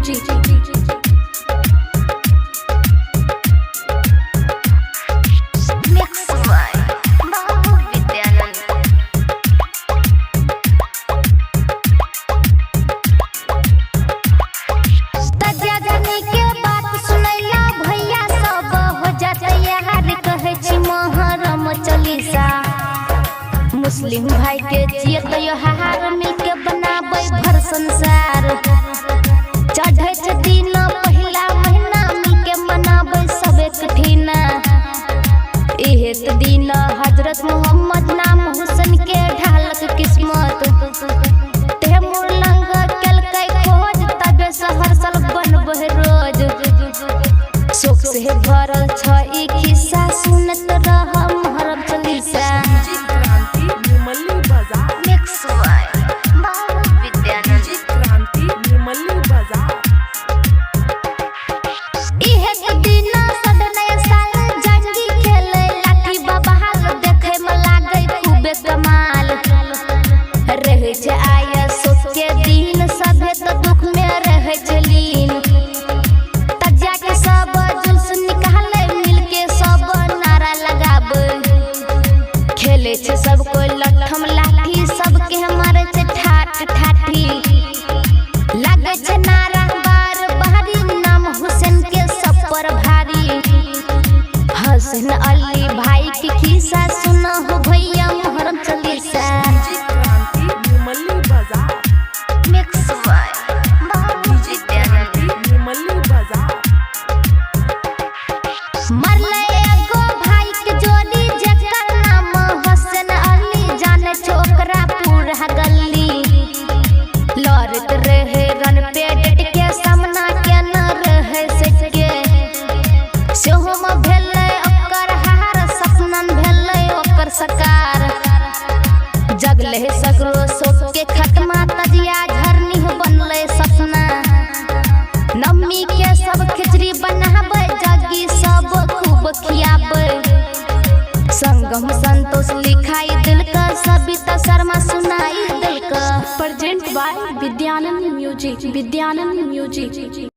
Music. मुस्लिम भाई के जिए त्योहार मिलके बनाबे भर संसार। चढ़े दिन पहिला महीना मिलके मनाबे सब एकठिना। इहे दिन हजरत मोहम्मद नाम हुसैन के ढालक किस्मत। तैमूर लंग केलकै खोज तबे से हर साल बनबे रोज। शोक से भरल छ ई खिस्सा सुनत रह मुहर्रम चालीसा। सब कोई लठम लाठी सबके हमारे से ठाठ ठाठी। लगे छे नारा बार बहारी नाम हुसैन के सब पर भारी। हसन अली भाई की खिस्सा सुना हो भैया मुहर्रम चालीसा। जगले सगरो सोच के खत्मा तजिया झरनी बनले सपना। नम्मी के सब खिचड़ी बनाबे जगी सब खूब खियाबे। संगम संतोष लिखाई दिल का सबिता शर्मा सुनाई दिल का। Present by Vidyanand music.